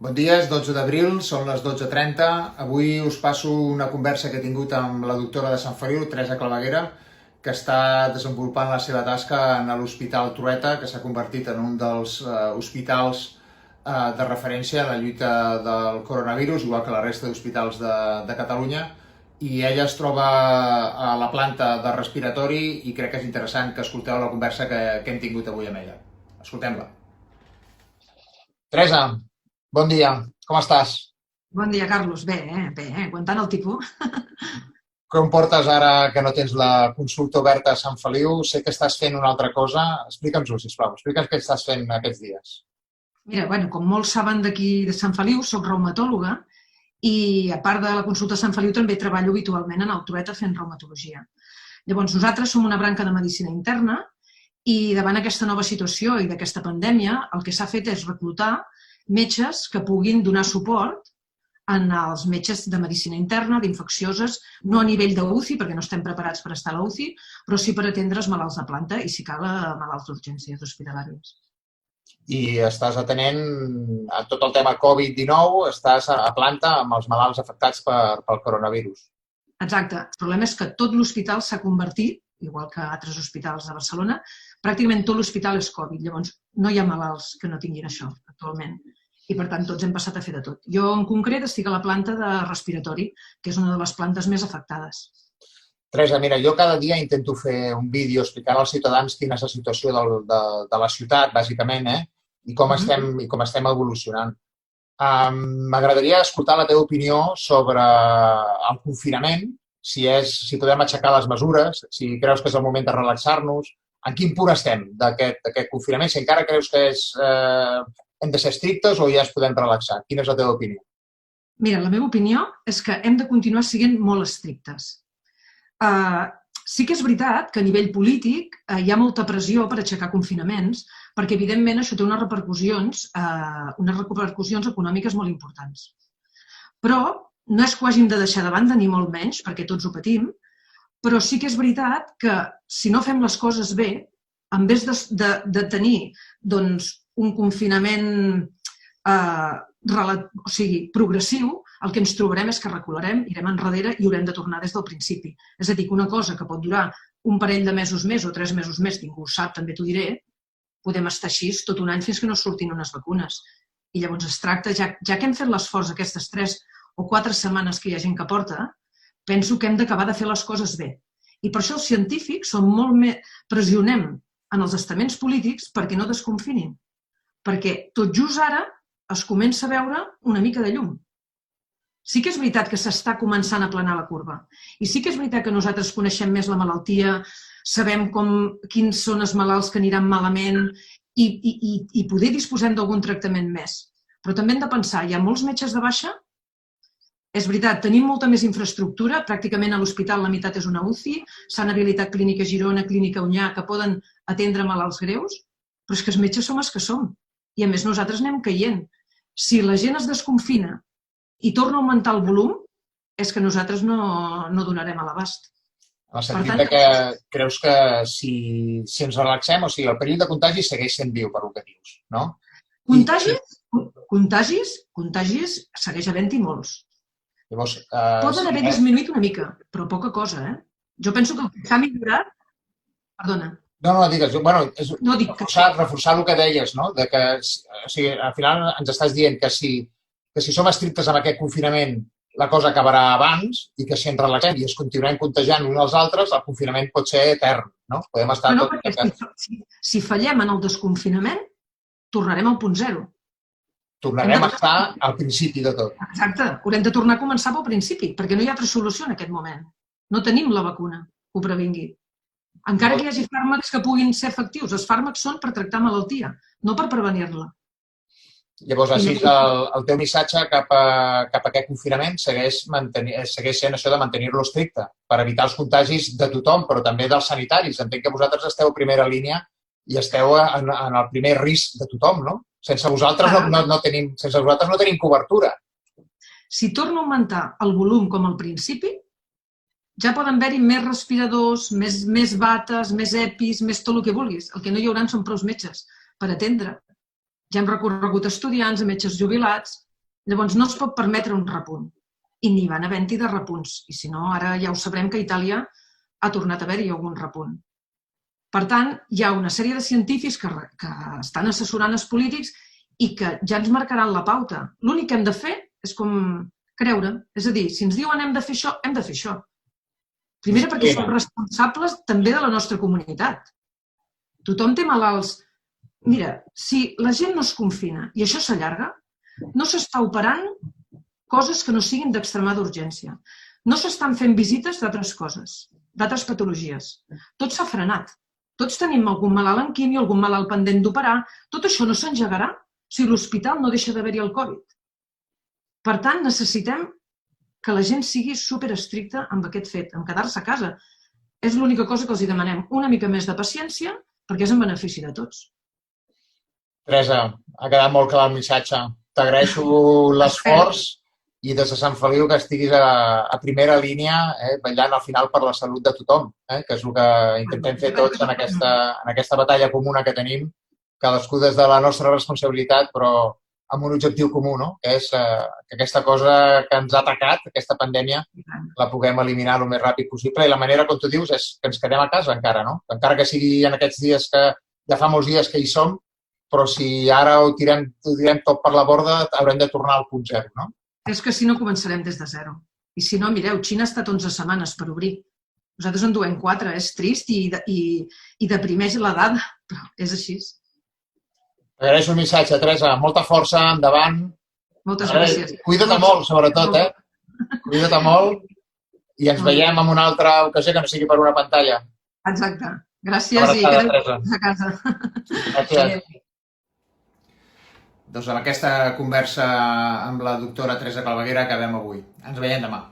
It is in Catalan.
Bon dia, és 12 d'abril, són les 12:30. Avui us passo una conversa que he tingut amb la doctora de Sant Feliu, Teresa Claveguera, que està desenvolupant la seva tasca en l'Hospital Trueta, que s'ha convertit en un dels hospitals de referència en la lluita del coronavirus, igual que la resta d'hospitals de Catalunya. I ella es troba a la planta de respiratori i crec que és interessant que escolteu la conversa que hem tingut avui amb ella. Escoltem-la. Teresa, bon dia, com estàs? Bon dia, Carlos. Bé, aguantant el tipus. Com portes ara que no tens la consulta oberta a Sant Feliu? Sé que estàs fent una altra cosa. Explica'ns-ho, sisplau. Explica'ns què estàs fent aquests dies. Mira, com molts saben d'aquí de Sant Feliu, soc reumatòloga i a part de la consulta a Sant Feliu també treballo habitualment en el Trueta fent reumatologia. Llavors, nosaltres som una branca de medicina interna i davant aquesta nova situació i d'aquesta pandèmia el que s'ha fet és reclutar metges que puguin donar suport en els metges de medicina interna, d'infeccioses, no a nivell d'UCI, perquè no estem preparats per estar a la UCI, però sí per atendre els malalts de planta i, si cal, malalts d'urgències hospitalàries. I estàs atenent a tot el tema Covid-19, estàs a planta amb els malalts afectats pel coronavirus. Exacte. El problema és que tot l'hospital s'ha convertit, igual que altres hospitals de Barcelona, pràcticament tot l'hospital és Covid. Llavors, no hi ha malalts que no tinguin això actualment. I, per tant, tots hem passat a fer de tot. Jo, en concret, estic a la planta de respiratori, que és una de les plantes més afectades. Teresa, mira, jo cada dia intento fer un vídeo explicant als ciutadans quina és la situació de la ciutat, bàsicament, i com estem evolucionant. M'agradaria escoltar la teva opinió sobre el confinament, si podem aixecar les mesures, si creus que és el moment de relaxar-nos, en quin punt estem d'aquest confinament, si encara creus que hem de ser estrictes o ja es podem relaxar. Quina és la teva opinió? Mira, la meva opinió és que hem de continuar sent molt estrictes. Sí que és veritat que a nivell polític hi ha molta pressió per aixecar confinaments perquè, evidentment, això té unes repercussions econòmiques molt importants. Però no és que ho hàgim de deixar de banda, ni molt menys, perquè tots ho patim, però sí que és veritat que si no fem les coses bé, en vez de tenir un confinament progressiu, el que ens trobarem és que recularem, irem enrere i haurem de tornar des del principi. És a dir, que una cosa que pot durar un parell de mesos més o 3 mesos més, ningú ho sap, també t'ho diré, podem estar així tot un any fins que no surtin unes vacunes. I llavors es tracta, ja que hem fet l'esforç aquestes 3 o 4 setmanes que hi ha gent que porta, penso que hem d'acabar de fer les coses bé. I per això els científics pressionem en els estaments polítics perquè no desconfinin. Perquè tot just ara es comença a veure una mica de llum. Sí que és veritat que s'està començant a aplanar la curva. I sí que és veritat que nosaltres coneixem més la malaltia, sabem quins són els malalts que aniran malament i poder disposem d'algun tractament més. Però també hem de pensar, hi ha molts metges de baixa. És veritat, tenim molta més infraestructura, pràcticament a l'hospital la meitat és una UCI, s'han habilitat Clínica Girona, Clínica Onyar, que poden atendre malalts greus, però és que els metges som els que som. I a més nosaltres anem caient. Si la gent es desconfina i torna a augmentar el volum, és que nosaltres no donarem a l'abast. En el sentit que creus que si ens relaxem, o sigui, el perill de contagi segueix sent viu, per el que dius, no? Contagis segueix havent-hi molts. Poden haver disminuït una mica, però poca cosa, Jo penso que el que s'ha millorat... Perdona. No, digues. Bueno, és reforçar el que deies, no? Que, o sigui, al final ens estàs dient que si som estrictes amb aquest confinament la cosa acabarà abans i que si ens relaxem i ens continuem contagiant uns als altres, el confinament pot ser etern, no? Podem estar si fallem en el desconfinament, tornarem al punt zero. Tornarem a estar al principi de tot. Exacte. Haurem de tornar a començar pel principi, perquè no hi ha altra solució en aquest moment. No tenim la vacuna que ho previngui. Encara que hi hagi fàrmacs que puguin ser efectius, els fàrmacs són per tractar malaltia, no per prevenir-la. Llavors, així el teu missatge cap a aquest confinament segueix sent això de mantenir-lo estricte per evitar els contagis de tothom, però també dels sanitaris. Entenc que vosaltres esteu a primera línia i esteu en el primer risc de tothom, no? Sense vosaltres no tenim cobertura. Si torna a augmentar el volum com al principi, ja poden haver-hi més respiradors, més bates, més EPIs, més tot el que vulguis. El que no hi haurà són prou metges per atendre. Ja hem recorregut estudiants, metges jubilats, Llavors no es pot permetre un repunt. I n'hi van havent-hi de repunts. I si no, ara ja ho sabrem que a Itàlia ha tornat a haver-hi algun repunt. Per tant, hi ha una sèrie de científics que estan assessorant els polítics i que ja ens marcaran la pauta. L'únic que hem de fer és com creure. És a dir, si ens diuen hem de fer això, hem de fer això. Primera, perquè som responsables també de la nostra comunitat. Tothom té malalts. Mira, si la gent no es confina i això s'allarga, no s'està operant coses que no siguin d'extremada urgència. No s'estan fent visites d'altres coses, d'altres patologies. Tot s'ha frenat. Tots tenim algun malalt en quimio, algun malalt pendent d'operar. Tot això no s'engegarà si l'hospital no deixa d'haver-hi el Covid. Per tant, necessitem que la gent sigui superestricta amb aquest fet, en quedar-se a casa. És l'única cosa que els demanem, una mica més de paciència, perquè és en benefici de tots. Teresa, ha quedat molt clar el missatge. T'agraeixo l'esforç i des de Sant Feliu que estiguis a primera línia, vetllant al final per la salut de tothom, que és el que intentem fer tots en aquesta batalla comuna que tenim, cadascú des de la nostra responsabilitat, però amb un objectiu comú, no? Que és que aquesta cosa que ens ha atacat, aquesta pandèmia, la puguem eliminar el més ràpid possible. I la manera, com tu dius, és que ens quedem a casa encara, no? Encara que sigui en aquests dies que ja fa molts dies que hi som, però si ara ho tirem tot per la borda, haurem de tornar al punt zero, no? És que si no començarem des de zero. I si no, mireu, Xina ha estat 11 setmanes per obrir. Nosaltres en duem 4. És trist i deprimeix l'edat, però és així. T'agraeixo el missatge, Teresa. Molta força, endavant. Moltes gràcies. Cuida't molt, sobretot, Cuida't molt i ens veiem en una altra ocasió que no sigui per una pantalla. Exacte. Gràcies i quedeu a casa. Gràcies. Doncs amb aquesta conversa amb la doctora Teresa Claveguera acabem avui. Ens veiem demà.